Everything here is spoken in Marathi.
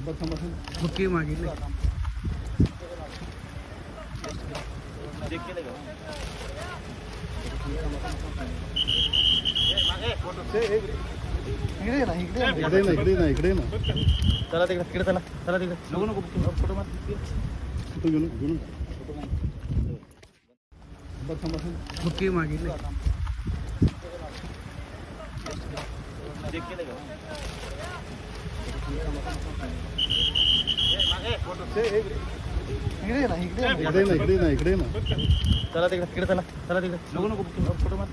बुके मागितले इकडे ना चला तिकडे चला तिकडे नको नको फोटो मार बुके मागितले इकडे ना चला तिकडे चला तिकडे नको नको फोटो मार